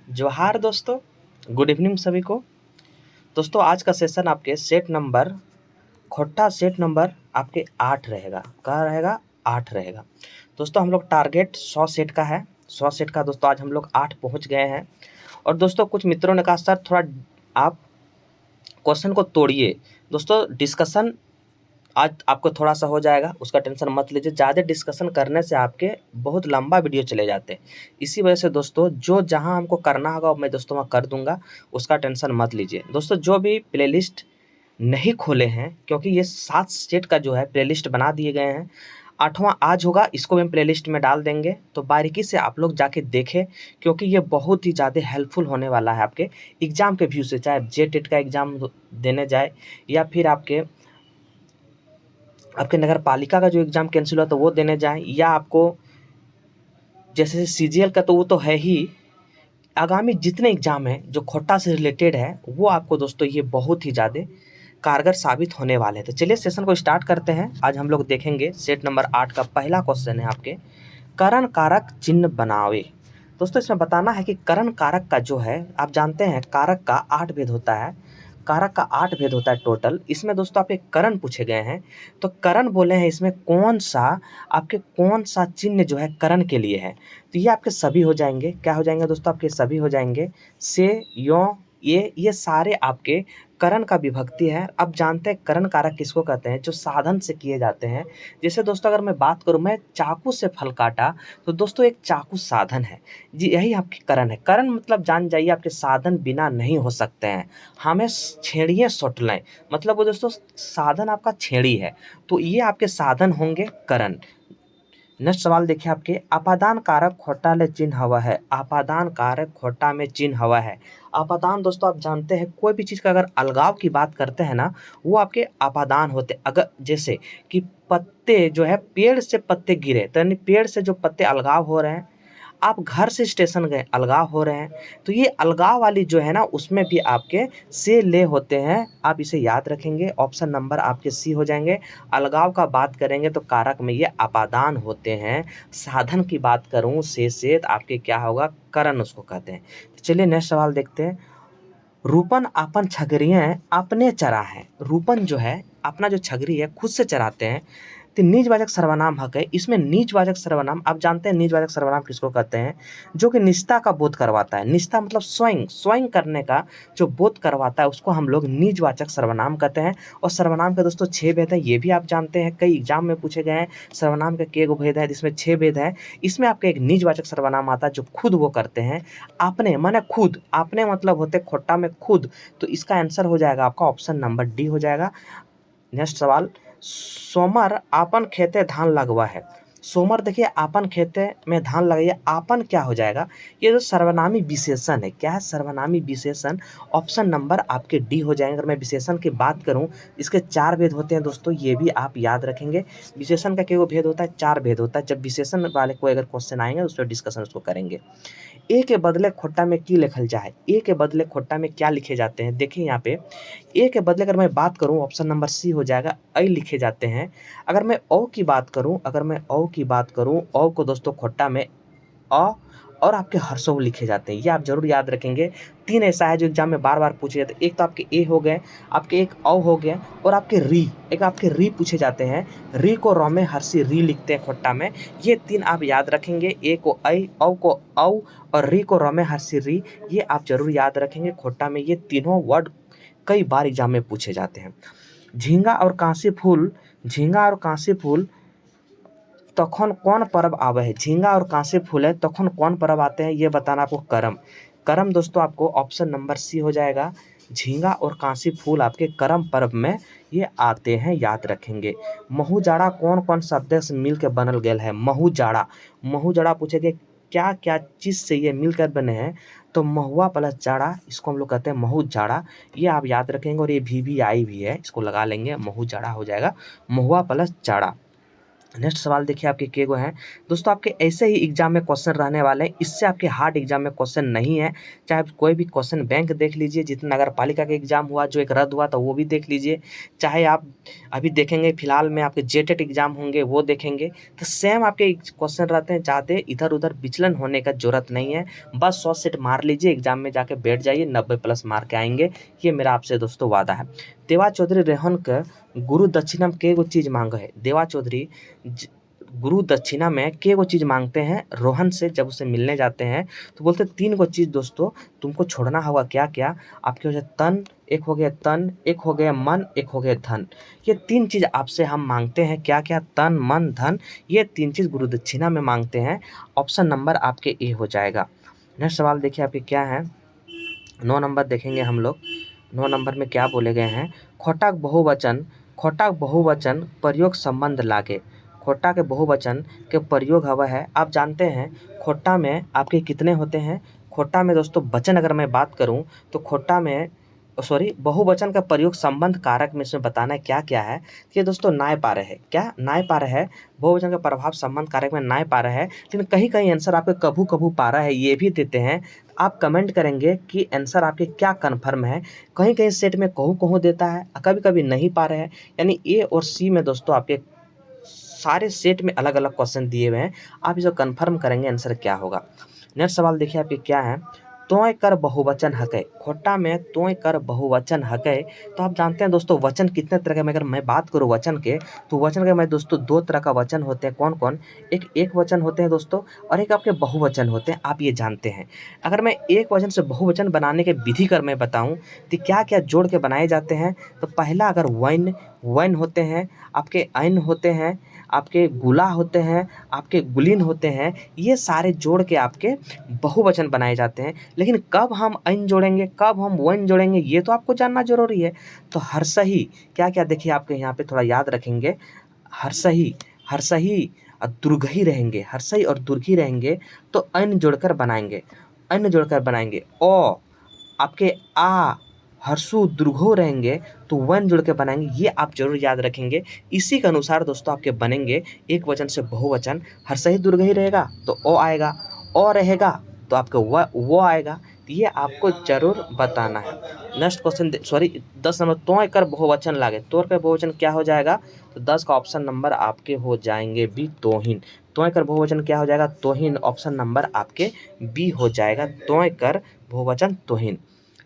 जोहार दोस्तों, good evening सभी को। दोस्तों आज का सेशन आपके सेट नंबर खोटा सेट नंबर आपके 8 रहेगा। क्या रहेगा? 8 रहेगा। दोस्तों हम लोग टारगेट 100 सेट का है। 100 सेट का दोस्तों आज हम लोग 8 पहुंच गए हैं। और दोस्तों कुछ मित्रों ने कहा सर थोड़ा आप क्वेश्चन को तोड़िए। दोस्तों डिस्कशन आज आपको थोड़ा-सा हो जाएगा, उसका टेंशन मत लीजिए। ज़्यादा डिस्कशन करने से आपके बहुत लंबा वीडियो चले जाते हैं। इसी वजह से दोस्तों जो जहाँ हमको करना होगा मैं दोस्तों वहाँ कर दूँगा, उसका टेंशन मत लीजिए। दोस्तों जो भी प्लेलिस्ट नहीं खोले हैं, क्योंकि ये 7 स्टेट का जो है प्लेलिस्ट बना दिए गए हैं। 8वाँ आज होगा, इसको भी हम प्लेलिस्ट में डाल देंगे, तो बारीकी से आप लोग जाके देखें, क्योंकि ये बहुत ही ज़्यादा हेल्पफुल होने वाला है आपके एग्ज़ाम के व्यू से। चाहे जेटेट का एग्ज़ाम देने जाए या फिर आपके नगर पालिका का जो एग्ज़ाम कैंसिल हुआ तो वो देने जाएँ, या आपको जैसे सीजीएल का तो वो तो है ही, आगामी जितने एग्ज़ाम हैं जो खोटा से रिलेटेड है वो आपको दोस्तों ये बहुत ही ज़्यादा कारगर साबित होने वाले हैं। तो चलिए सेशन को स्टार्ट करते हैं। आज हम लोग देखेंगे सेट नंबर 8 का पहला क्वेश्चन है आपके, करण कारक चिन्ह बनावे। दोस्तों इसमें बताना है कि करण कारक का जो है, आप जानते हैं कारक का 8 भेद होता है। कारक का 8 भेद होता है टोटल। इसमें दोस्तों आपके करण पूछे गए हैं, तो करण बोले हैं इसमें कौन सा चिन्ह जो है करण के लिए है। तो ये आपके सभी हो जाएंगे। क्या हो जाएंगे दोस्तों? आपके सभी हो जाएंगे। से, यों, ये सारे आपके करण का विभक्ति है। अब जानते हैं करण कारक किसको कहते हैं? जो साधन से किए जाते हैं। जैसे दोस्तों अगर मैं बात करूं, मैं चाकू से फल काटा, तो दोस्तों एक चाकू साधन है जी, यही आपकी करण है। करण मतलब जान जाइए आपके साधन बिना नहीं हो सकते हैं। हमें छेड़ियाँ सुट लें, मतलब वो दोस्तों साधन आपका छेड़ी है, तो ये आपके साधन होंगे करण। नेक्स्ट सवाल देखिए आपके, अपादान कारक खोटा ले चिन्ह हवा है। अपादान कारक खोटा में चिन्ह हवा है। अपादान दोस्तों आप जानते हैं कोई भी चीज़ का अगर अलगाव की बात करते हैं ना, वो आपके अपादान होते। अगर जैसे कि पत्ते जो है, पेड़ से पत्ते गिरे तो यानी पेड़ से जो पत्ते अलगाव हो रहे हैं, आप घर से स्टेशन गए अलगाव हो रहे हैं, तो ये अलगाव वाली जो है ना उसमें भी आपके से ले होते हैं। आप इसे याद रखेंगे, ऑप्शन नंबर आपके सी हो जाएंगे। अलगाव का बात करेंगे तो कारक में ये अपादान होते हैं। साधन की बात करूं से तो आपके क्या होगा? करण उसको कहते हैं। तो चलिए नेक्स्ट सवाल देखते हैं। रूपन आपन छगरियाँ अपने चरा है। रूपन जो है अपना जो छगरी है खुद से चराते हैं, तो नीचवाचक सर्वनाम हक है। इसमें नीचवाचक सर्वनाम आप जानते हैं नीचवाचक सर्वनाम किसको कहते हैं? जो कि निजता का बोध करवाता है। निजता मतलब स्वयं करने का जो बोध करवाता है उसको हम लोग नीचवाचक सर्वनाम कहते हैं। और सर्वनाम के दोस्तों 6 भेद हैं, ये भी आप जानते हैं, कई एग्जाम में पूछे गए हैं। सर्वनाम के कई गो भेद है जिसमें 6 भेद है। इसमें आपका एक नीचवाचक सर्वनाम आता है जो खुद वो करते हैं। आपने माने खुद, आपने मतलब होते खोटा में खुद, तो इसका आंसर हो जाएगा आपका ऑप्शन नंबर डी हो जाएगा। नेक्स्ट सवाल, सोमर आपन खेते धान लगवा है। सोमर देखिए आपन खेते में धान लगाइए, आपन क्या हो जाएगा? ये जो सर्वनामी विशेषण है, क्या है? सर्वनामी विशेषण। ऑप्शन नंबर आपके डी हो जाएंगे। अगर मैं विशेषण की बात करूं, इसके 4 भेद होते हैं दोस्तों, ये भी आप याद रखेंगे। विशेषण का केवल भेद होता है, 4 भेद होता है। जब विशेषण वाले कोई अगर क्वेश्चन आएंगे उस पर डिस्कशन उसको करेंगे। ए के बदले खोटा में की लिखल जाए। ए के बदले खोटा में क्या लिखे जाते हैं? देखिए यहाँ पे ए के बदले अगर मैं बात करूँ, ऑप्शन नंबर सी हो जाएगा, ऐ लिखे जाते हैं। अगर मैं औ की बात करूँ, औ को दोस्तों खोटा में अ और आपके हर्षों लिखे जाते हैं। ये आप जरूर याद रखेंगे। 3 ऐसा है जो एग्जाम में बार बार पूछे जाते हैं। एक तो आपके ए हो गए, आपके एक औ हो गए, और आपके री पूछे जाते हैं। री को रौ में हर्षी री लिखते हैं खोटा में। ये 3 आप याद रखेंगे। ए को ऐ, औ को औ और री को रौ में हर्षी री, ये आप जरूर याद रखेंगे खोटा में। ये तीनों वर्ड कई बार एग्जाम में पूछे जाते हैं। झींगा और कांसी फूल तखन कौन पर्व आवे है? झींगा और कांसे फूल है तखन कौन पर्व आते हैं? ये बताना आपको करम। करम दोस्तों आपको ऑप्शन नंबर सी हो जाएगा। झींगा और कांसी फूल आपके करम पर्व में ये आते हैं, याद रखेंगे। महू जाड़ा कौन शब्द से मिल के बनल गेल है? महू जाड़ा पूछेंगे क्या क्या चीज से ये मिलकर बने हैं? तो महुआ प्लस जाड़ा, इसको हम लोग कहते हैं महू जाड़ा। ये आप याद रखेंगे। और ये भी आई भी है, इसको लगा लेंगे, महू जाड़ा हो जाएगा, महुआ प्लस जाड़ा। नेक्स्ट सवाल देखिए आपके के गो हैं दोस्तों। आपके ऐसे ही एग्जाम में क्वेश्चन रहने वाले हैं, इससे आपके हार्ड एग्जाम में क्वेश्चन नहीं है। चाहे आप कोई भी क्वेश्चन बैंक देख लीजिए, जितना नगर पालिका का एग्जाम हुआ जो एक रद्द हुआ था वो भी देख लीजिए, चाहे आप अभी देखेंगे फिलहाल में आपके जेटेट एग्जाम होंगे वो देखेंगे, तो सेम आपके क्वेश्चन रहते हैं। ज़्यादा इधर उधर विचलन होने का जरूरत नहीं है, बस 100 सेट मार लीजिए, एग्जाम में जाके बैठ जाइए, 90+ मार्क आएंगे। ये मेरा आपसे दोस्तों वादा है। देवा चौधरी रेहन के गुरु दक्षिणा में के गो चीज मांग है। देवा चौधरी गुरु दक्षिणा में के गो चीज मांगते हैं रोहन से, जब उसे मिलने जाते हैं तो बोलते 3 गो चीज दोस्तों तुमको छोड़ना होगा। क्या क्या? आपके हो जाए तन, एक हो गया तन, एक हो गया मन, एक हो गया धन। ये 3 चीज आपसे हम मांगते हैं। क्या क्या? तन, मन, धन। ये 3 चीज गुरु दक्षिणा में मांगते हैं। ऑप्शन नंबर आपके ए हो जाएगा। नेक्स्ट सवाल देखिए आपके क्या है, 9 नंबर देखेंगे हम लोग। 9 नंबर में क्या बोले गए हैं? खोटा बहुवचन प्रयोग संबंध लागे। खोटा के बहुवचन के प्रयोग हवा है। आप जानते हैं खोटा में आपके कितने होते हैं? खोटा में दोस्तों वचन अगर मैं बात करूं तो खोटा में बहुवचन का प्रयोग संबंध कारक में इसमें बताना है क्या क्या है। ये दोस्तों न्याय पार है। क्या न्याय पार है? बहुवचन का प्रभाव संबंध कारक में न्याय पार है। लेकिन कहीं कहीं आंसर आपके कभू कभू पारा है ये भी देते हैं। आप कमेंट करेंगे कि आंसर आपके क्या कन्फर्म है। कहीं कहीं सेट में कहूँ कहूँ देता है, कभी कभी नहीं पा रहे हैं। यानी ए और सी में दोस्तों आपके सारे सेट में अलग अलग क्वेश्चन दिए हुए हैं। आप इसे कन्फर्म करेंगे आंसर क्या होगा। नेक्स्ट सवाल देखिए आपके क्या है, तोय कर बहुवचन हकै। खोटा में तोय कर बहुवचन हकै। तो आप जानते हैं दोस्तों वचन कितने तरह के, अगर मैं बात करूँ वचन के, तो वचन के मैं दोस्तों 2 तरह का वचन होते हैं। कौन कौन? एक वचन होते हैं दोस्तों, और एक आपके बहुवचन होते हैं। आप ये जानते हैं। अगर मैं एक वचन से बहुवचन बनाने के विधि कर मैं बताऊं तो क्या क्या जोड़ के बनाए जाते हैं, तो पहला अगर वैन वैन होते हैं, आपके ऐन होते हैं, आपके गुला होते हैं, आपके गुलीन होते हैं, ये सारे जोड़ के आपके बहुवचन बनाए जाते हैं। लेकिन कब हम ऐन जोड़ेंगे, कब हम वैन जोड़ेंगे, ये तो आपको जानना जरूरी है। तो हरसही क्या क्या देखिए आपके यहाँ पे थोड़ा याद रखेंगे। हरसही हरसही और दुर्घई रहेंगे, हरसही और दुर्घी रहेंगे तो ऐन जोड़कर बनाएंगे। ऐन जोड़कर बनाएंगे। ओ आपके आ हर्षु दुर्घो रहेंगे तो वन जुड़ के बनाएंगे। ये आप जरूर याद रखेंगे। इसी के अनुसार दोस्तों आपके बनेंगे एक वचन से बहुवचन। हर्षहि दुर्घई रहेगा तो ओ आएगा, ओ रहेगा तो आपका वो आएगा। तो ये आपको जरूर बताना है। नेक्स्ट क्वेश्चन 10 नंबर, तो कर बहुवचन लागे। तोर का बहुवचन क्या हो जाएगा? तो 10 का ऑप्शन नंबर आपके हो जाएंगे बी, तोहिन। तोय कर बहुवचन क्या हो जाएगा? तोहिन। ऑप्शन नंबर आपके बी हो जाएगा, तोय कर बहुवचन तोहिन।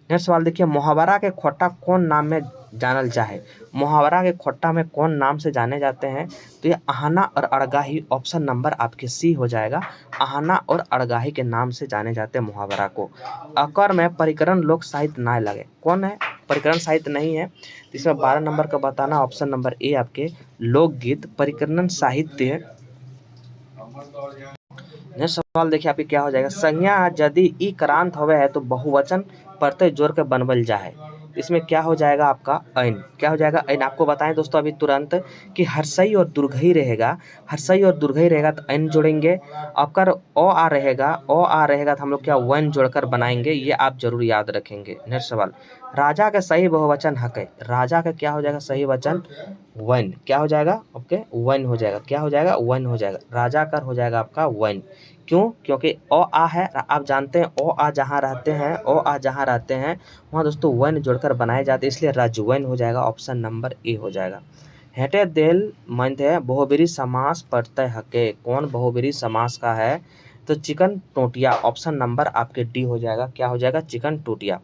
नेक्स्ट सवाल देखिए, मुहावरा के खोटा कौन नाम में जानल जाए। मुहावरा के खोटा में कौन नाम से जाने जाते हैं? तो ये आहाना और अड़गाही। ऑप्शन नंबर आपके सी हो जाएगा, आहाना और अड़गाही के नाम से जाने जाते हैं मुहावरा को। अकर में परिकरण लोक साहित्य ना लगे। कौन है? परिकरण साहित्य नहीं है। तो इसमें 12 नंबर का बताना, ऑप्शन नंबर ए आपके लोकगीत परिकरण साहित्य। नेक्स्ट सवाल देखिए आपके क्या हो जाएगा, संज्ञा यदि ई करांत होवे है तो बहुवचन प्रत्यय जोड़ के बनबल जाए। इसमें क्या हो जाएगा आपका? ऐन। क्या हो जाएगा? ऐन। आपको बताएं दोस्तों अभी तुरंत कि हर्षई और दुर्घई रहेगा। हर्षई और दुर्घई रहेगा तो ऐन जोड़ेंगे। आपका ओ आ रहेगा तो हम लोग क्या वन जोड़कर बनाएंगे। ये आप जरूर याद रखेंगे। नेक्स्ट सवाल, राजा का सही बहुवचन हकै। राजा का क्या हो जाएगा सही वचन? वन। क्या हो जाएगा? ओके वन हो जाएगा। क्या हो जाएगा? वन हो जाएगा। राजा कर हो जाएगा आपका वन। क्यों? क्योंकि ओ आ है। आप जानते हैं ओ आ जहाँ रहते हैं, ओ आ जहाँ रहते हैं वहाँ दोस्तों वन जोड़कर बनाए जाते हैं, इसलिए राजवन हो जाएगा। ऑप्शन नंबर ए हो जाएगा। हेटे देल मध्य बहुब्रीहि समास प्रत्यय हके। कौन बहुब्रीहि समास का है? तो चिकन टोटिया। ऑप्शन नंबर आपके डी हो जाएगा। क्या हो जाएगा? चिकन टोटिया।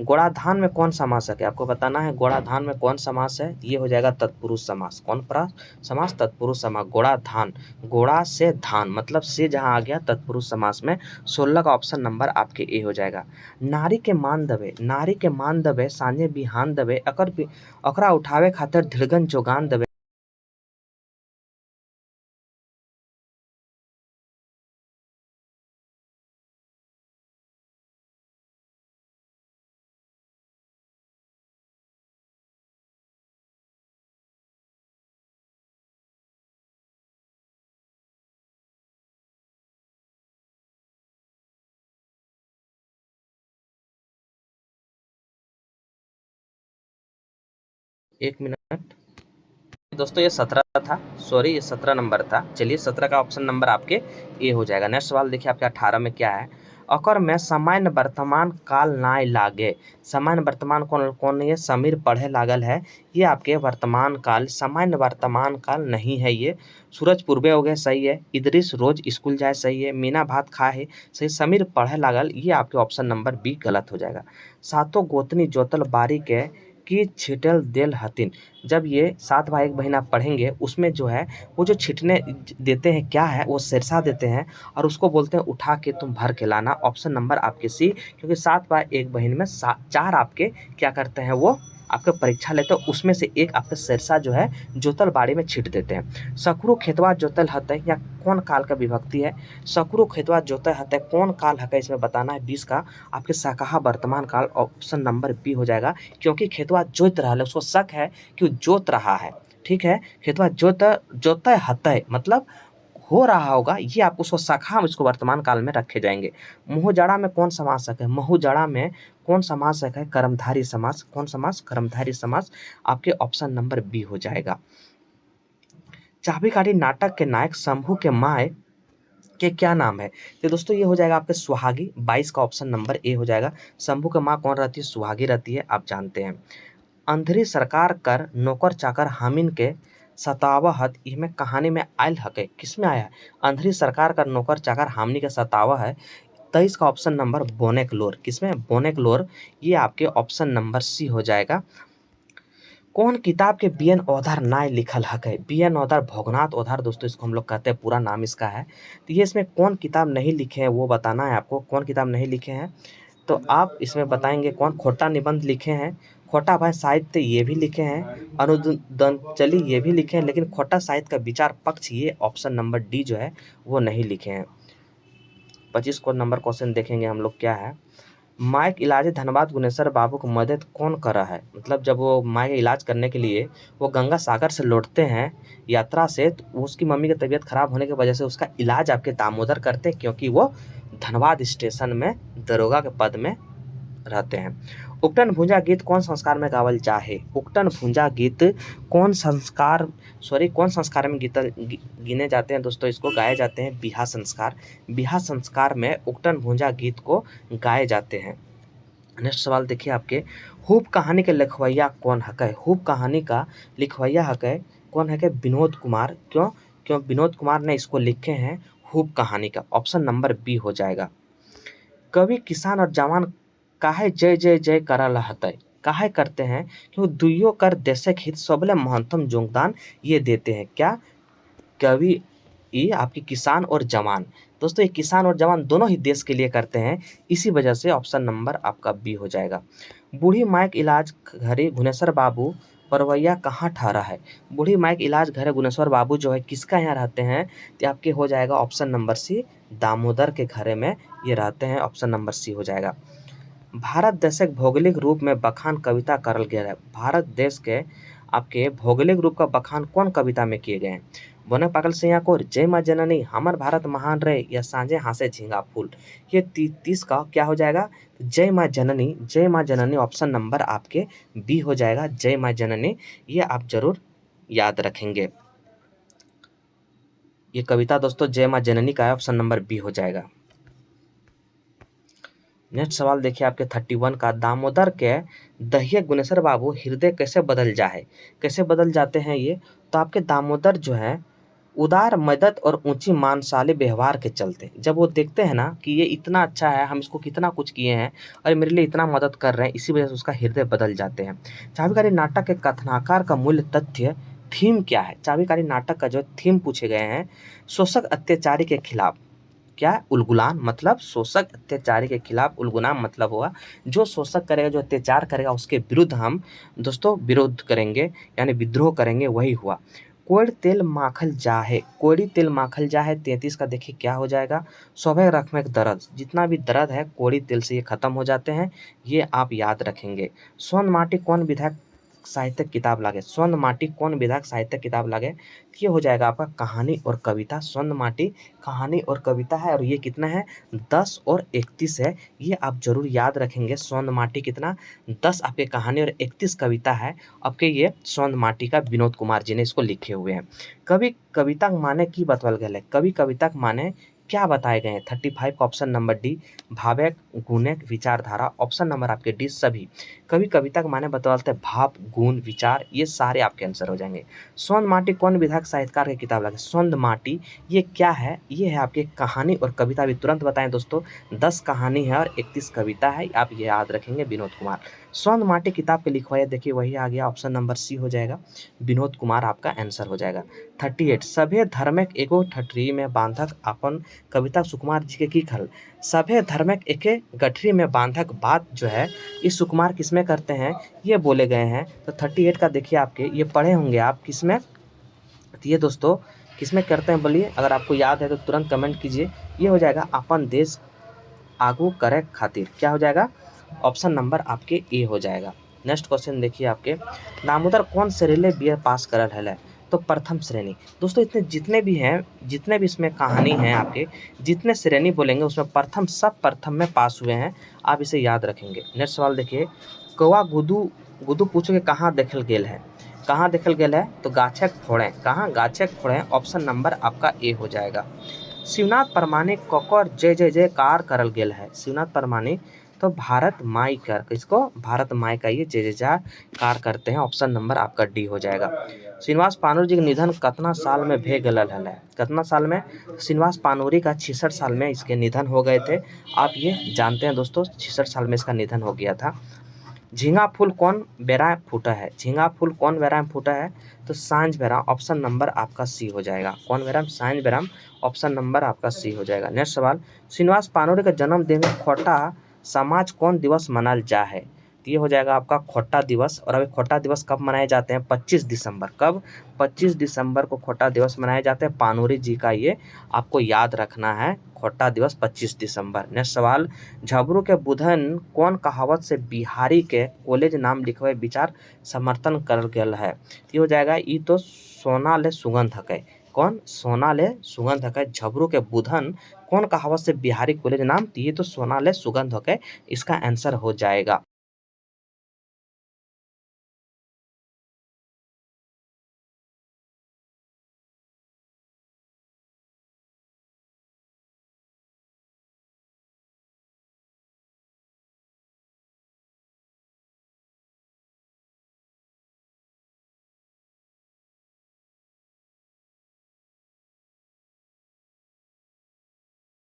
गोड़ाधान में कौन समास है? आपको बताना है गोड़ाधान में कौन समास है। ये हो जाएगा तत्पुरुष समास। कौन परा समास? तत्पुरुष समास। गोड़ाधान, गोड़ा से धान मतलब से जहां आ गया तत्पुरुष समास में। 16 का ऑप्शन नंबर आपके ए हो जाएगा। नारी के मान दबे। नारी के मान दबे साँझे बिहान दबे अकरा उठावे खातिर धिड़गन जोगान दबे। एक मिनट दोस्तों ये 17 था, सॉरी ये 17 नंबर था। चलिए 17 का ऑप्शन नंबर आपके ए हो जाएगा। नेक्स्ट सवाल देखिए आपके 18 में क्या है। अकर में सामान्य वर्तमान काल नाय लागे। सामान्य वर्तमान कौन ये समीर पढ़े लागल है। ये आपके वर्तमान काल, सामान्य वर्तमान काल नहीं है ये। सूरज पूर्वे हो गए, सही है। इदरीस रोज स्कूल जाए, सही है। मीना भात खाए है, सही। समीर पढ़े लागल, ये आपके ऑप्शन नंबर बी गलत हो जाएगा। सातों गोतनी जोतल बारी के की छिटल देल हतिन। जब ये 7 भाई 1 बहन आप पढ़ेंगे उसमें जो है वो जो छिटने देते हैं क्या है, वो सिरसा देते हैं और उसको बोलते हैं उठा के तुम भर के लाना। ऑप्शन नंबर आपके सी, क्योंकि 7 भाई 1 बहन में 4 आपके क्या करते हैं, वो आपके परीक्षा लेते हैं, उसमें से एक आपके सिरसा जो है जोतल बाड़ी में छीट देते हैं। सकरू खेतवा जोतल हतै, या कौन काल का विभक्ति है। सकरू खेतवा जोतल हतै कौन काल है, इसमें बताना है। 20 का आपके साकाहा वर्तमान काल, ऑप्शन नंबर बी हो जाएगा। क्योंकि खेतवा जोत रहा है, उसको शक है कि वो जोत रहा है, ठीक है। खेतवा जोतय हतै मतलब हो रहा होगा, ये आप उसको शाखा हम इसको वर्तमान काल में रखे जाएंगे। मुहुजाड़ा में कौन समासक है। मुहुजाड़ा में कौन समासक है, कर्मधारी समास। कौन समास, कर्मधारी समास। आपके ऑप्शन नंबर बी हो जाएगा। चाबीकारी नाटक के नायक शंभू के माए के क्या नाम है। तो दोस्तों ये हो जाएगा आपके सुहागी। 22 का ऑप्शन नंबर ए हो जाएगा। शंभू के माँ कौन रहती है, सुहागी रहती है, आप जानते हैं। अंधरी सरकार कर नौकर चाकर हामिन के सतावहत, इसमें कहानी में आयल हके, किसमें आया है। अंधरी सरकार का नौकर चाकर हामिनी के सतावा है। 23 का ऑप्शन नंबर बोनेकलोर, किसमें, बोनेकलोर। ये आपके ऑप्शन नंबर सी हो जाएगा। कौन किताब के बीएन औधार नाय लिखल हकै। बीएन औधार भोगनाथ औधार, दोस्तों इसको हम लोग कहते हैं, पूरा नाम इसका है। तो ये इसमें कौन किताब नहीं लिखे हैं वो बताना है आपको। कौन किताब नहीं लिखे हैं तो आप इसमें बताएंगे कौन। खोटा निबंध लिखे हैं, खोटा भाई साहित्य ये भी लिखे हैं, अनुदंचली ये भी लिखे हैं, लेकिन खोटा साहित्य का विचार पक्ष ये ऑप्शन नंबर डी जो है वो नहीं लिखे हैं। 25 को नंबर क्वेश्चन देखेंगे हम लोग क्या है। माँ के इलाज धनबाद गुनेश्वर बाबू को मदद कौन करा है। मतलब जब वो माँ का इलाज करने के लिए वो गंगा सागर से लौटते हैं यात्रा से, तो उसकी मम्मी की तबीयत खराब होने की वजह से उसका इलाज आपके दामोदर करते हैं, क्योंकि वो धनबाद स्टेशन में दरोगा के पद में रहते हैं। उक्टन भुंजा गीत कौन संस्कार में गावल जाहे। उक्टन भुंजा गीत कौन संस्कार में गिने जाते हैं दोस्तों, इसको गाए जाते हैं बिहा संस्कार। बिहा संस्कार में उक्टन भुंजा गीत को गाए जाते हैं। नेक्स्ट सवाल देखिए आपके। हूप कहानी के लिखवैया कौन हकै। हूप कहानी का लिखवैया हकै कौन है, विनोद कुमार। क्यों विनोद कुमार ने इसको लिखे हैं हूप कहानी का। ऑप्शन नंबर बी हो जाएगा। कवि किसान और जवान काहे जय जय जय करल हतै। काहे करते हैं, क्योंकि दुइयो कर देशक हित सबले महत्तम योगदान ये देते हैं। क्या, कवि ये आपके किसान और जवान, दोस्तों ये किसान और जवान दोनों ही देश के लिए करते हैं, इसी वजह से ऑप्शन नंबर आपका बी हो जाएगा। बूढ़ी माँ के इलाज घरे गुनेश्वर बाबू परवैया कहाँ ठहरा है। बूढ़ी माँ के इलाज घरे गुनेश्वर बाबू जो है किसका यहाँ रहते हैं, तो आपके हो जाएगा ऑप्शन नंबर सी, दामोदर के घरे में ये रहते हैं। ऑप्शन नंबर सी हो जाएगा। भारत देशक भौगोलिक रूप में बखान कविता करल गया है। भारत देश के आपके भौगोलिक रूप का बखान कौन कविता में किए गए हैं। बने पागल सिंह को जय माँ जननी, हमर भारत महान रहे, या सांझे हासे झींगा फूल। ये 30 का क्या हो जाएगा, जय माँ जननी। जय माँ जननी ऑप्शन नंबर आपके बी हो जाएगा। जय माँ जननी ये आप जरूर याद रखेंगे। ये कविता दोस्तों जय माँ जननी का है, ऑप्शन नंबर बी हो जाएगा। नेक्स्ट सवाल देखिए आपके 31 का। दामोदर के दहिये गुनेश्वर बाबू हृदय कैसे बदल जाए। कैसे बदल जाते हैं ये, तो आपके दामोदर जो है उदार मदद और ऊंची मानसाली व्यवहार के चलते, जब वो देखते हैं ना कि ये इतना अच्छा है, हम इसको कितना कुछ किए हैं और मेरे लिए इतना मदद कर रहे हैं, इसी वजह से उसका हृदय बदल जाते हैं। चाबीकारी नाटक के कथनाकार का मूल्य तथ्य थीम क्या है। चाबीकारी नाटक का जो थीम पूछे गए हैं, शोषक अत्याचारी के खिलाफ। क्या, उलगुलान, मतलब शोषक अत्याचारी के खिलाफ। उलगुलान मतलब हुआ जो शोषक करेगा, जो अत्याचार करेगा उसके विरुद्ध हम दोस्तों विरोध करेंगे, यानी विद्रोह करेंगे, वही हुआ। कोड़ी तेल माखल जाहे। कोड़ी तेल माखल जाहे 33 का देखिए क्या हो जाएगा। स्वाभाविक रकम दर्द, जितना भी दर्द है कोड़ी तेल से ये खत्म हो जाते हैं, ये आप याद रखेंगे। सोन माटी कौन विधायक साहित्यिक किताब लागे, स्वर्ण माटी कौन विधाक साहित्यिक किताब लागे, ये हो जाएगा आपका कहानी और कविता। स्वर्ण माटी कहानी और कविता है और ये कितना है 10 और 31 है, ये आप जरूर याद रखेंगे। स्वर्ण माटी कितना 10 आपके कहानी और 31 कविता है आपके, ये स्वर्ण माटी का विनोद कुमार जी ने इसको लिखे हुए हैं। कवि कविता माने की बतवल गए है, कवि कविता माने क्या बताए गए हैं 35 का ऑप्शन नंबर डी, भावक गुणक विचारधारा, ऑप्शन नंबर आपके डी सभी। कवि कविता के माने बतवाते हैं भाव गुण विचार, ये सारे आपके आंसर हो जाएंगे। स्वर्ण माटी कौन विधायक साहित्यकार की किताब लगे, स्वर्ण माटी ये क्या है, ये है आपके कहानी और कविता। भी तुरंत बताएं दोस्तों, 10 कहानी है और 31 कविता है, आप ये याद रखेंगे विनोद कुमार। स्वर्ण माटी किताब के लिखवाया देखिए वही आ गया, ऑप्शन नंबर सी हो जाएगा, विनोद कुमार आपका आंसर हो जाएगा। 38 सभे धर्मक एगो ठठरी में बांधक अपन कविता सुकुमार जी के की खल, सभे धर्मक एके गठरी में बांधक बात जो है इस सुकुमार किसमें करते हैं, ये बोले गए हैं। तो 38 का देखिए आपके ये पढ़े होंगे आप किसमें, तो ये दोस्तों किसमें करते हैं बोलिए, अगर आपको याद है तो तुरंत कमेंट कीजिए। ये हो जाएगा अपन देश आगू करे खातिर, क्या हो जाएगा ऑप्शन नंबर आपके ए हो जाएगा। नेक्स्ट क्वेश्चन देखिए आपके, दामोदर कौन श्रेणी बी पास करल है, तो प्रथम श्रेणी। दोस्तों इतने जितने भी हैं, जितने भी इसमें कहानी हैं आपके, जितने श्रेणी बोलेंगे उसमें प्रथम सब प्रथम में पास हुए हैं, आप इसे याद रखेंगे। नेक्स्ट सवाल देखिए, कौआ गुदू गुदू पूछोगे कहाँ देखल गेल है, कहाँ देखल गेल है, तो गाछक फोड़े, कहाँ गाछक फोड़े, ऑप्शन नंबर आपका ए हो जाएगा। शिवनाथ परमाणिक ककर जय जय जयकार करल गेल है, शिवनाथ परमाणिक तो भारत माई कर, किसको भारत माई का ये जय जयकार करते हैं, ऑप्शन नंबर आपका डी हो जाएगा। श्रीनिवास पानूरी जी का निधन कितना साल में भे गलल है, कितना साल में, श्रीनिवास पानूरी का 66 साल में इसके निधन हो गए थे, आप ये जानते हैं दोस्तों 66 साल में इसका निधन हो गया था। झींगा फूल कौन बेरा फूटा है, झींगा फूल कौन बेरा में फूटा है, तो सांझ बेरा, ऑप्शन नंबर आपका सी हो जाएगा। कौन बेरा, सांझ बेरा, ऑप्शन नंबर आपका सी हो जाएगा। नेक्स्ट सवाल, श्रीनिवास पानूरी का जन्मदिन खोटा समाज कौन दिवस मनाल जा है, तो ये हो जाएगा आपका खोटा दिवस। और अभी खोटा दिवस कब मनाए जाते हैं, 25 दिसंबर, कब 25 दिसंबर को खोटा दिवस मनाए जाते हैं, पानूरी जी का ये आपको याद रखना है, खोटा दिवस 25 दिसंबर। नेक्स्ट सवाल, झबरू के बुधन कौन कहावत से बिहारी के कॉलेज नाम लिखवे विचार समर्थन कर गल है, ये हो जाएगा ई तो सोना ले सुगंध हकै, कौन सोना ले सुगंध हकै, झबरू के बुधन कौन कहावत से बिहारी कॉलेज नाम, तो ये तो सोना ले सुगंध हकै, इसका आंसर हो जाएगा।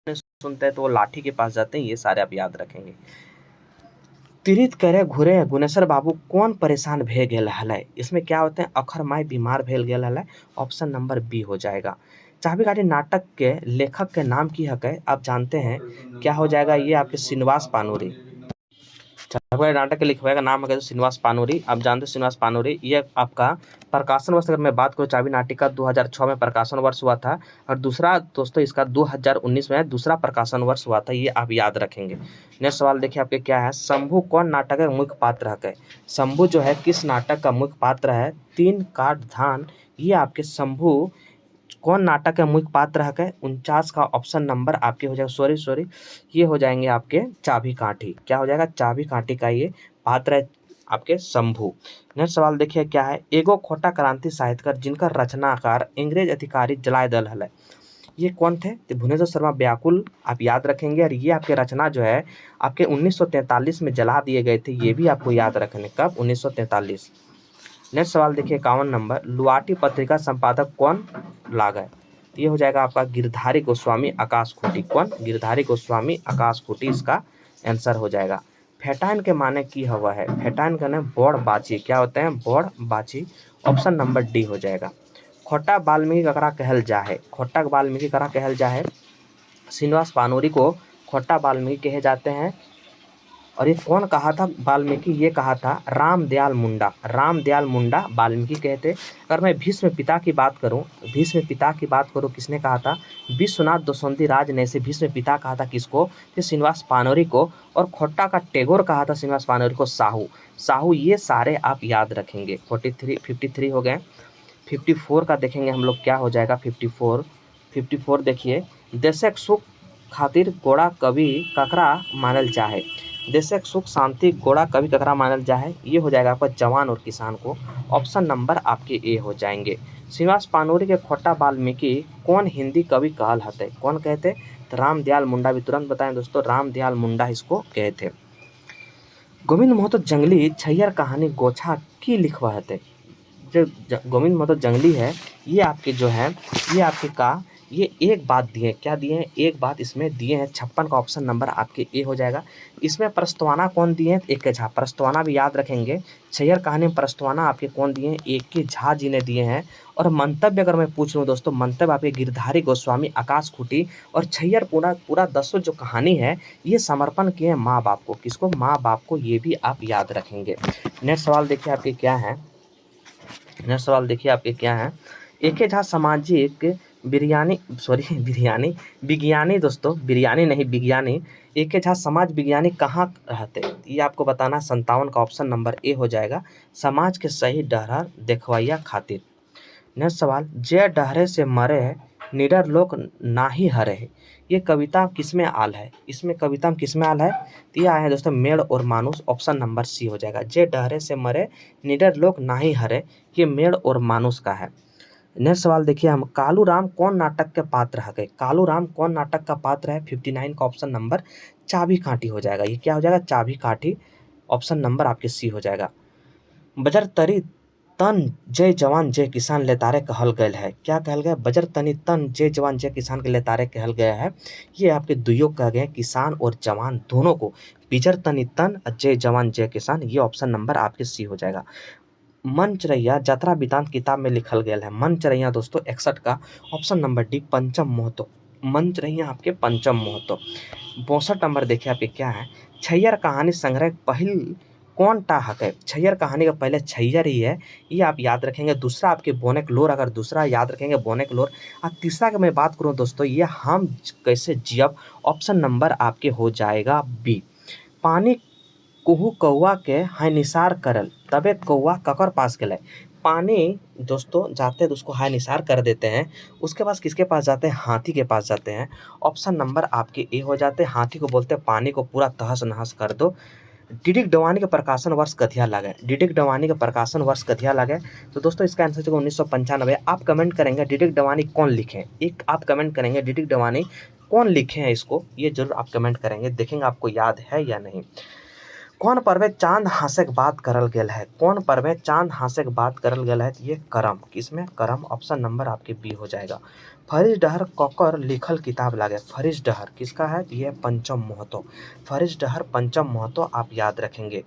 सुनते हैं तो वो लाठी के पास जाते हैं, ये सारे आप याद रखेंगे। तीरित करे घुरे गुनेश्वर बाबू कौन परेशान भे गेल हलै, इसमें क्या होते हैं अखर माई बीमार भेल गेल हलै, ऑप्शन नंबर बी हो जाएगा। चाबी काठी नाटक के लेखक के नाम की हकै, आप जानते हैं क्या हो जाएगा, ये आपके श्रीनिवास पानूरी। चाबी नाटक के लिखवाए का नाम है तो श्रीनिवास पानूरी, आप जानते हैं श्रीनिवास पानूरी। ये आपका प्रकाशन वर्ष अगर मैं बात करूँ, चाबी नाटिका 2006 में प्रकाशन वर्ष हुआ था, और दूसरा दोस्तों इसका 2019 में दूसरा प्रकाशन वर्ष हुआ था, ये आप याद रखेंगे। नेक्स्ट सवाल देखिए आपके क्या है, शंभू कौन नाटक का मुख्य पात्र है, शंभू जो है किस नाटक का मुख्य पात्र है, 3 काठ धान, ये आपके शंभू कौन नाटक का मुख्य पात्र है, 49 का ऑप्शन नंबर आपके हो जाएगा, सॉरी ये हो जाएंगे आपके चाबी काठी, क्या हो जाएगा चाबी काठी का ये पात्र है आपके शंभू। नेक्स्ट सवाल देखिए क्या है, एगो खोटा क्रांति साहित्यकार जिनका रचनाकार अंग्रेज अधिकारी जलाए दल है, ये कौन थे, तो भुवनेश्वर शर्मा व्याकुल, आप याद रखेंगे। और ये आपके रचना जो है आपके 1943 में जला दिए गए थे, ये भी आपको याद रखने, कब 1943। नेक्स्ट सवाल देखिए 51 नंबर, लुआटी पत्रिका संपादक कौन लागा, ये हो जाएगा आपका गिरधारी गोस्वामी आकाश खूटी, कौन गिरधारी गोस्वामी आकाश खूटी, इसका आंसर हो जाएगा। फेटाइन के माने की हवा है, फेटाइन का नाम बौड़ बाची, क्या होते हैं बौड़ बाची, ऑप्शन नंबर डी हो जाएगा। खोटा वाल्मीकि ककरा कहल जा है, खोटा वाल्मीकि ककरा कहल जा है, श्रीनिवास पानूरी को खोटा वाल्मीकि कहे जाते हैं, और ये कौन कहा था वाल्मीकि? ये कहा था रामदयाल मुंडा। रामदयाल मुंडा वाल्मीकि कहते। अगर मैं भीष्म पिता की बात करूं, भीष्म पिता की बात करूं, किसने कहा था? विश्वनाथ दसोंधी राज ने से भीष्म पिता कहा था किसको? तो श्रीनिवास पानोरी को। और खोट्टा का टैगोर कहा था श्रीनिवास पानोरी को साहू। साहू, ये सारे आप याद रखेंगे। 53 हो गए। 54 का देखेंगे हम लोग क्या हो जाएगा। 54 देखिए, देशक सुख खातिर गोड़ा कवि ककरा मानल चाहे। देशक सुख शांति गोड़ा कवि ककरा मानल चाहे, ये हो जाएगा आपका जवान और किसान को। ऑप्शन नंबर आपके ए हो जाएंगे। श्रीनिवास पानोरी के खोट्टा वाल्मीकि कौन हिंदी कवि कहल हते? कौन कहते? तो रामदयाल मुंडा। भी तुरंत बताएं दोस्तों, रामदयाल मुंडा इसको कहते। गोविंद महतो जंगली छैयर कहानी गोछा की लिखवा हते। जो गोविंद महतो जंगली है, ये आपके जो है, ये आपके का, ये एक बात दिए, क्या दिए हैं? एक बात इसमें दिए हैं। 56 का ऑप्शन नंबर आपके ए हो जाएगा। इसमें प्रस्तवाना कौन दिए हैं? एक के झा। प्रस्तवाना भी याद रखेंगे। छैयर कहानी में प्रस्तवाना आपके कौन दिए हैं? एक के झा जी ने दिए हैं। और मंतव्य अगर मैं पूछ लूँ दोस्तों, मंतव्य आपके गिरधारी गोस्वामी, आकाश खूटी और छैयर पूरा पूरा 10 जो कहानी है, ये समर्पण किए हैं माँ बाप को। किसको? माँ बाप को। ये भी आप याद रखेंगे। नेक्स्ट सवाल देखिए आपके क्या है। नेक्स्ट सवाल देखिए आपके क्या है। एके झा सामाजिक विज्ञानी दोस्तों, बिरयानी नहीं विज्ञानी। एके झा समाज विज्ञानी कहाँ रहते? ये आपको बताना। 57 का ऑप्शन नंबर ए हो जाएगा। समाज के सही डहर देखवैया खातिर। नेक्स्ट सवाल, जय डहरे से मरे निडर लोग नाही हरे। ये कविता किसमें आल है? इसमें कविता में किसमें आल है? तो ये आया है दोस्तों मेड़ और मानुस। ऑप्शन नंबर सी हो जाएगा। जय डहरे से मरे निडर लोग नाही हरे, ये मेड़ और मानुस का है। नेक्स्ट सवाल देखिए हम, कालू राम कौन नाटक के पात्र है? कालू राम कौन नाटक का पात्र है? 59 का ऑप्शन नंबर चाबी काठी हो जाएगा। ये क्या हो जाएगा? चाबी काठी। ऑप्शन नंबर आपके सी हो जाएगा। बजर तरी तन जय जवान जय किसान लेतारे कहल गयल है। क्या कहल गया? बजर तनी तन जय जवान जय किसान के लेतारे कहल गया है। ये आपके दुइयों कह गए, किसान और जवान दोनों को। बिजर तनी तन जय जवान जय किसान, ये ऑप्शन नंबर आपके सी हो जाएगा। मनचरैया जतरा वृतांत किताब में लिखल गया है। मनचरैया दोस्तों 61 का ऑप्शन नंबर डी पंचम महतो। मनचरैया आपके पंचम महतो। 62 नंबर देखिए आपके क्या है। छैयर कहानी संग्रह पहिल कौन टा हक? छैयर कहानी का पहले छैयर ही है, ये आप याद रखेंगे। दूसरा आपके बोनेक लोर, अगर दूसरा याद रखेंगे बोनेक लोर। और तीसरा की मैं बात करूँ दोस्तों, ये हम कैसे जियब। ऑप्शन नंबर आपके हो जाएगा बी। पानी कुहू कौआ के हाय निसार करल तबे कौआ ककर पास गए। पानी दोस्तों जाते हैं तो उसको हाय निसार कर देते हैं। उसके पास किसके पास जाते हैं? हाथी के पास जाते हैं। ऑप्शन नंबर आपके ए हो जाते हैं। हाथी को बोलते हैं पानी को पूरा तहस नहस कर दो। डिडिक डवानी के प्रकाशन वर्ष कथिया लगे? डिडिक डवानी के प्रकाशन वर्ष कथिया लगे? तो दोस्तों इसका आंसर होगा 1995। आप कमेंट करेंगे डिडिक डवानी कौन लिखे? एक आप कमेंट करेंगे डिडिक डवानी कौन लिखे हैं इसको, ये जरूर आप कमेंट करेंगे। देखेंगे आपको याद है या नहीं। कौन पर्वे चांद हासे के बात करल गेल है? कौन पर्वे चांद हासे के बात करल गेल है? ये करम। किसमें? करम। ऑप्शन नंबर आपके बी हो जाएगा। फरिश डहर ककर लिखल किताब लागे? फरिश डहर किसका है? ये पंचम महतो। फरिश डहर पंचम महतो आप याद रखेंगे।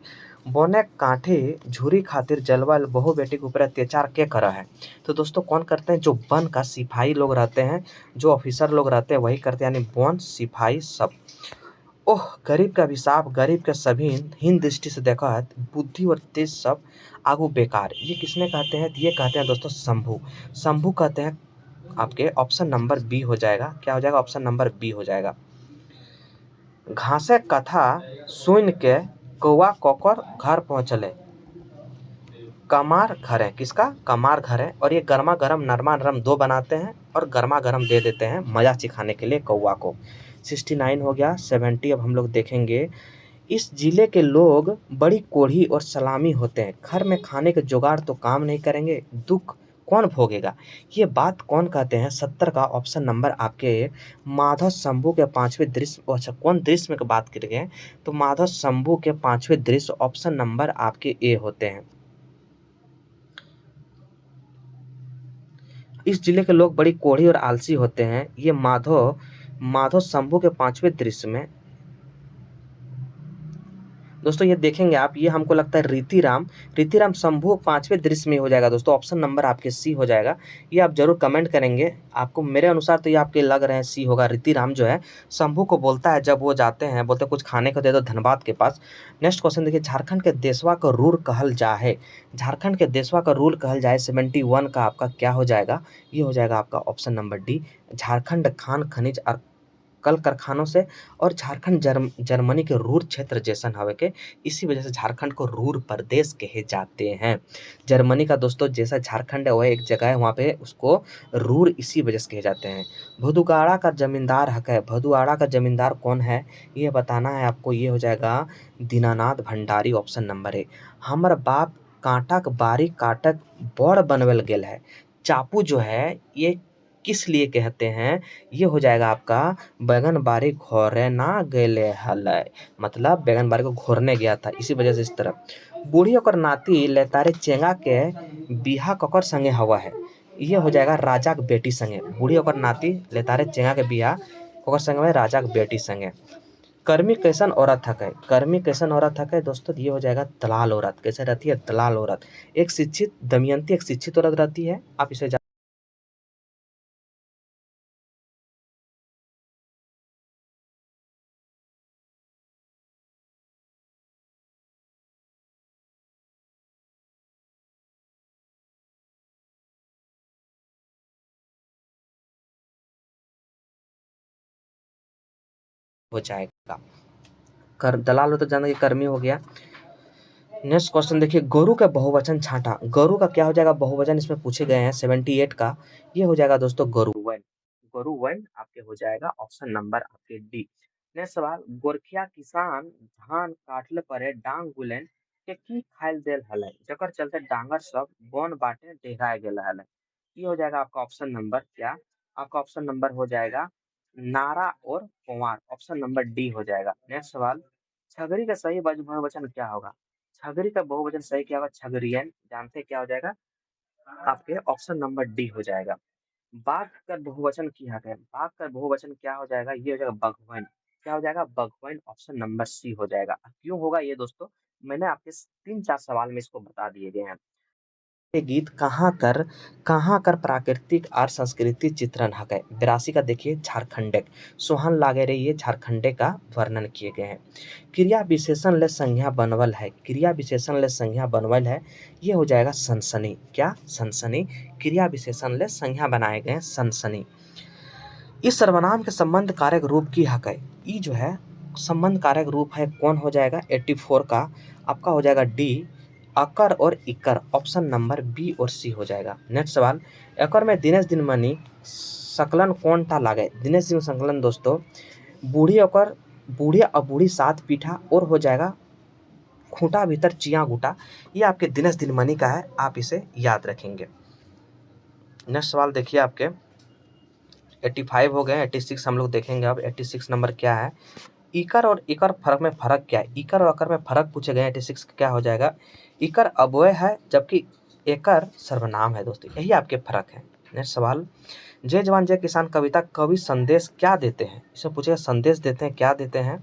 बोने कांठे झुरी खातिर जलवाल बहु बेटी के ऊपर अत्याचार के करा है? तो दोस्तों कौन करते हैं? जो वन का सिपाही लोग रहते हैं, जो ऑफिसर लोग रहते हैं, वही करते हैं, यानी वन सिपाही सब। ओह गरीब का अभिशाप, गरीब के सभी हीन दृष्टि से देखा है, बुद्धि और तेज सब आगू बेकार। ये किसने कहते हैं? ये कहते हैं दोस्तों शंभू। शंभू कहते हैं आपके। ऑप्शन नंबर बी हो जाएगा। क्या हो जाएगा? ऑप्शन नंबर बी हो जाएगा। घासे कथा सुन के कौआ कौकर घर पहुंचले। कमार घर है। किसका? कमार घर है। और ये गर्मा गर्म नरमा नरम दो बनाते हैं और गर्मा गर्म दे देते हैं मजा सिखाने के लिए कौआ को। 69 हो गया। 70 अब हम लोग देखेंगे। इस जिले के लोग बड़ी कोढ़ी और सलामी होते हैं। घर में खाने के जुगाड़ तो काम नहीं करेंगे, दुख कौन भोगेगा? ये बात कौन कहते हैं? 70 का ऑप्शन नंबर आपके माधव शंभू के 5वें दृश्य। अच्छा कौन दृश्य में बात करेंगे? तो माधव शंभू के 5वें दृश्य ऑप्शन नंबर आपके ए होते हैं। इस जिले के लोग बड़ी कोढ़ी और आलसी होते हैं। ये माधव शंभू के 5वें दृश्य में दोस्तों ये देखेंगे आप, ये हमको लगता है रीतिराम शंभू 5वें दृश्य में हो जाएगा दोस्तों। ऑप्शन नंबर आपके सी हो जाएगा। ये आप जरूर कमेंट करेंगे। आपको मेरे अनुसार तो ये आपके लग रहे हैं सी होगा। रीतिराम जो है शंभू को बोलता है, जब वो जाते हैं, बोलते कुछ खाने को दे दो धनबाद के पास। नेक्स्ट क्वेश्चन देखिए, झारखंड के देशवा का रूल कहल जा है। झारखंड के देशवा का रूल कहल जाए 71 का आपका क्या हो जाएगा? ये हो जाएगा आपका option number D. Jharkhand Khan खनिज और कल कारखानों से और झारखंड जर्मनी के रूर क्षेत्र जैसन हवे के, इसी वजह से झारखंड को रूर प्रदेश कहे जाते हैं। जर्मनी का दोस्तों जैसा झारखंड है, वह एक जगह है, वहाँ पे उसको रूर इसी वजह से कहे जाते हैं। भदुआड़ा का जमींदार हक है। भदुआड़ा का जमींदार कौन है, ये बताना है आपको। ये हो जाएगा Dinanath Bhandari, option number A. हमर बाप कांटक बारी काटक बड़ बनवेल गेल है। चापू जो है ये किस लिए कहते हैं? ये हो जाएगा आपका बैगन बारी घोरे ना गेले हलै, मतलब बैगन बारी को घोरने गया था, इसी वजह से इस तरह। बूढ़ी ओकर नाती लेतारे चेंगा के बिहा ककर संगे हवा है। ये हो जाएगा राजा के बेटी संगे। बूढ़ी ओकर नाती लेतारे चेंगा के बिहा ओकर संगे में राजा के बेटी संगे। कर्मी कैसन औरत हकै? कर्मी कैसन औरत हकै दोस्तों? ये हो जाएगा दलाल औरत। कैसे रहती है? दलाल औरत। एक शिक्षित दमयंती एक शिक्षित औरत रहती है, आप इसे हो जाएगा। कर दलाल हो तो जान के कर्मी हो गया। नेक्स्ट क्वेश्चन देखिए, गोरु का बहुवचन छांटा। गोरु का क्या हो जाएगा बहुवचन? इसमें पूछे गए हैं 78 का। ये हो जाएगा दोस्तों गोरुवन। गोरुवन आपके हो जाएगा ऑप्शन नंबर आपके डी। नेक्स्ट सवाल, गोरखिया किसान धान काटले परे डांग गुलेन के की खाइल देल हलै, जकर चलते डांगर सब वन बाटे डेराय गेल हलै। ये हो जाएगा आपका ऑप्शन नंबर क्या? आपका ऑप्शन नंबर हो जाएगा नारा और कुंवार, ऑप्शन नंबर डी हो जाएगा। नेक्स्ट सवाल, छगरी का सही बहुवचन क्या होगा? छगरी का बहुवचन सही क्या होगा? छगरियन, जानते हैं क्या हो जाएगा? आपके ऑप्शन नंबर डी हो जाएगा। बाघ का बहुवचन क्या है? बाघ का बहुवचन क्या हो जाएगा? ये हो जाएगा बघवन। क्या हो जाएगा? बघवन, ऑप्शन नंबर सी हो जाएगा। क्यों होगा ये दोस्तों? मैंने आपके 3-4 सवाल में इसको बता दिए गए हैं। ये गीत कहाँ कर प्राकृतिक और संस्कृति चित्रण हकै? 82 का देखिए झारखंडे सोहन लागे रे, ये झारखंडे का वर्णन किए गए हैं। क्रिया विशेषण ले संज्ञा बनवल है। क्रिया विशेषण ले संज्ञा बनवल है, ये हो जाएगा सनसनी। क्या? सनसनी। क्रिया विशेषण ले संज्ञा बनाए गए सनसनी। इस सर्वनाम के संबंध कारक रूप की हकै? ई जो है संबंध कारक रूप है, कौन हो जाएगा? 84 का आपका हो जाएगा डी। अकर और इकर, ऑप्शन नंबर बी और सी हो जाएगा। नेक्स्ट सवाल, एकर में दिनेश दिनमणि संकलन कौन टा लागे? दिनेश दिन संकलन दोस्तों बूढ़ी और बूढ़ी सात पीठा और हो जाएगा खूंटा भीतर चिया गुटा। ये आपके दिनेश दिनमणि का है, आप इसे याद रखेंगे। नेक्स्ट सवाल देखिए आपके 85 हो गए, 86 हम लोग देखेंगे। अब 86 नंबर क्या है? इकर और इकर फर्क में फर्क क्या है? इकर और अकर में फर्क पूछे गए। 86 क्या हो जाएगा? इकर अव्यय है जबकि एकर सर्वनाम है दोस्तों, यही आपके फर्क है। नेक्स्ट सवाल, जय जवान जय किसान कविता कवि संदेश क्या देते हैं? इसमें पूछेगा संदेश देते हैं, क्या देते हैं?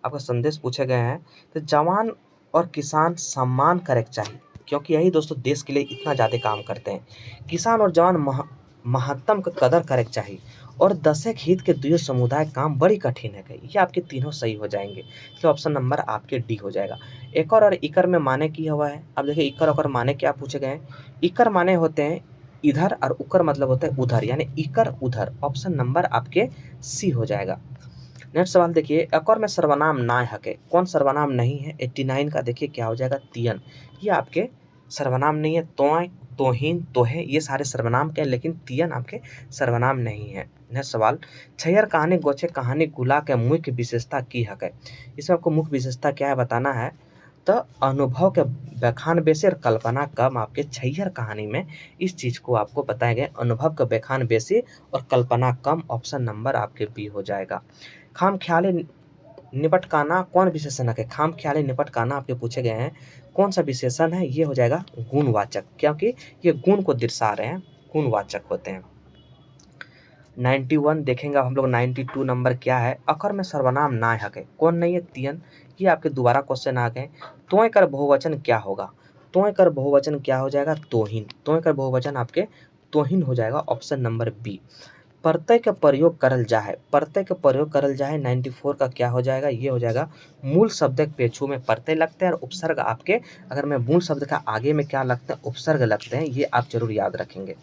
आपका संदेश पूछे गए हैं तो जवान और किसान सम्मान करे चाहिए, क्योंकि यही दोस्तों देश के लिए इतना ज़्यादा काम करते हैं। किसान और जवान महत्तम का कदर करे चाहिए और दशक हित के दुयो समुदाय काम बड़ी कठिन है। ये आपके तीनों सही हो जाएंगे, इसलिए ऑप्शन नंबर आपके डी हो जाएगा। एकर और इकर में माने की हुआ है। अब देखिए इकर और माने क्या पूछे गए हैं? इकर माने होते हैं इधर और उकर मतलब होता है उधर, यानी इकर उधर, ऑप्शन नंबर आपके सी हो जाएगा। नेक्स्ट सवाल देखिए, एकर में सर्वनाम ना हके, कौन सर्वनाम नहीं है? 89 का देखिए क्या हो जाएगा? तियन। ये आपके सर्वनाम नहीं है। तोय तोहिन तोहे ये सारे सर्वनाम के हैं, लेकिन तियन आपके सर्वनाम नहीं है। नेक्स्ट सवाल, छैयर कहानी गोचे कहानी गुला के मुख्य विशेषता की हकै? इसमें आपको मुख्य विशेषता क्या है बताना है। तो अनुभव के बखान बेसी और कल्पना कम, आपके छैयर कहानी में इस चीज को आपको बताया गया। अनुभव का बखान बेसी और कल्पना कम, ऑप्शन नंबर आपके बी हो जाएगा। खाम ख्याली निपटकाना कौन विशेषण है? खाम ख्याली निपटकाना आपके पूछे गए हैं, कौन सा विशेषण है? ये हो जाएगा गुणवाचक, क्योंकि ये गुण को दर्शा रहे हैं, गुणवाचक होते हैं। 91 देखेंगे हम लोग 92 नंबर क्या है, अकर में सर्वनाम ना हके, कौन नहीं है, तियन। ये आपके दोबारा क्वेश्चन आ गए। तोय कर बहुवचन क्या होगा, तोय कर बहुवचन क्या हो जाएगा, तोहिन। तोय कर बहुवचन आपके तोहिन हो जाएगा, ऑप्शन नंबर बी। प्रत्यय का प्रयोग करल जा है, प्रत्यय का प्रयोग करल जा है 94 का क्या हो जाएगा, ये हो जाएगा मूल शब्द के पेछू में प्रत्यय लगते हैं और उपसर्ग आपके, अगर मैं मूल शब्द का आगे में क्या लगते हैं, उपसर्ग लगते हैं, ये आप जरूर याद रखेंगे।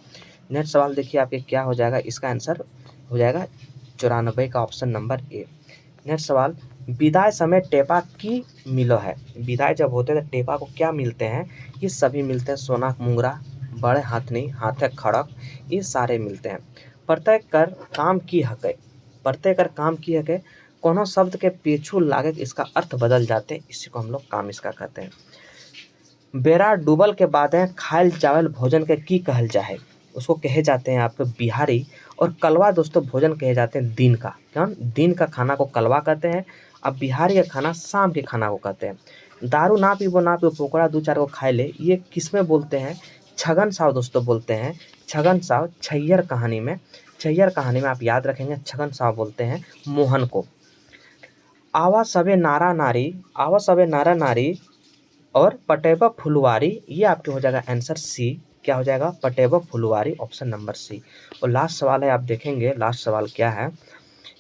नेक्स्ट सवाल देखिए आपके क्या हो जाएगा, इसका आंसर हो जाएगा 94 का ऑप्शन नंबर ए। नेक्स्ट सवाल, विदाई समय टेपा की मिलो है, विदाई जब होते हैं तो टेपा को क्या मिलते हैं, ये सभी मिलते हैं, सोना मुंगरा, बड़े हाथनी, हाथे खड़क, ये सारे मिलते हैं। प्रत्यय कर काम की हके, प्रत्यय कर काम की हके, कोनो शब्द के पेछू लागे इसका अर्थ बदल जाते हैं, इसी को हम लोग काम इसका कहते हैं। बेरा डूबल के बाद खायल जावल भोजन के की कहल जाए, उसको कहे जाते हैं आपके बिहारी। और कलवा दोस्तों भोजन कहे जाते हैं दिन का, क्या दिन का खाना को कलवा कहते हैं। अब बिहारी का खाना शाम के खाना को कहते हैं। दारू ना पीबो पोकड़ा 2-4 को खाए ले, ये किस में बोलते हैं, छगन साव दोस्तों बोलते हैं। छगन साव छैयर कहानी में, छैयर कहानी में आप याद रखेंगे, छगन साव बोलते हैं मोहन को। आवा सबे नारा नारी, आवा सबे नारा नारी और पटेबा फुलवारी, ये आपके हो जाएगा आंसर सी, क्या हो जाएगा, पटेबा फुलवारी, ऑप्शन नंबर सी। और लास्ट सवाल है, आप देखेंगे लास्ट सवाल क्या है,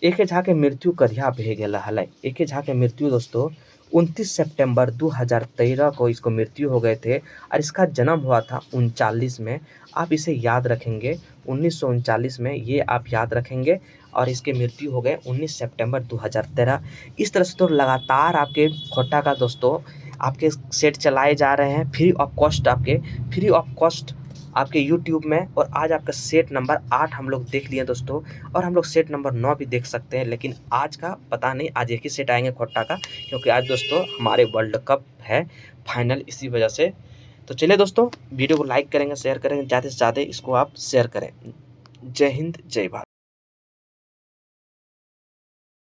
एके झा के मृत्यु कहिया भे गेल हलै। एके झा के मृत्यु दोस्तों 29 सितंबर 2013 को इसको मृत्यु हो गए थे और इसका जन्म हुआ था 39 में। आप इसे याद रखेंगे 1939 में, ये आप याद रखेंगे। और इसके मृत्यु हो गए 19 सितंबर 2013। इस तरह से तो लगातार आपके खोटा का दोस्तों आपके सेट चलाए जा रहे हैं फ्री ऑफ कॉस्ट, आपके फ्री ऑफ कॉस्ट आपके यूट्यूब में। और आज आपका सेट नंबर 8 हम लोग देख लिए दोस्तों, और हम लोग सेट नंबर 9 भी देख सकते हैं, लेकिन आज का पता नहीं, आज एक ही सेट आएंगे खोटा का, क्योंकि आज दोस्तों हमारे वर्ल्ड कप है फाइनल, इसी वजह से। तो चलिए दोस्तों, वीडियो को लाइक करेंगे, शेयर करेंगे, ज़्यादा से ज़्यादा इसको आप शेयर करें। जय हिंद, जय भारत।